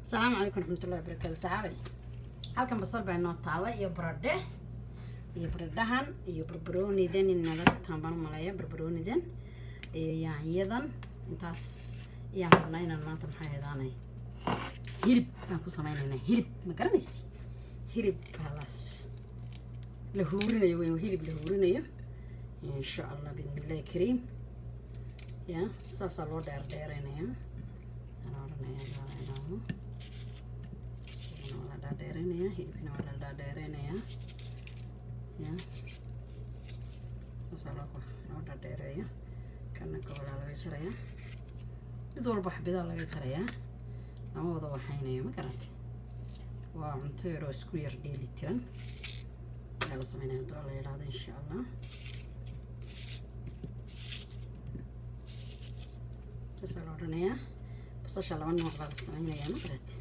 السلام عليكم ورحمة الله وبركاته. صحابي halkan basal baa inoo taala iyo baradhe iyo baradhahan iyo barbaroonidan inaad aragtaan baan malaya barbaroonidan iyo yaanyadan intaas ayaan rabnaa inaan maanta maxay heedaanay hilib baan ku sameynaynaa hilib ma garanaysi hilib balas la huurinayo way hilib la huurinayo insha Allah biidhnillaahi kariim ya saasa loo dheeraynayaa dheeraynaya hilibkana waa la dheeraynayaa ya masalaha loo dheereeyo kana kooda laga jaraya mid walba xabida laga jaraya ama wada waxaynayo ma garantay waa cunto yar oo isku yar dheeli tiran la sameeyo doo la yiraahdo insha Allah sasa loo dhanaya basasha laba nooc baa la sameeyaa ma garantay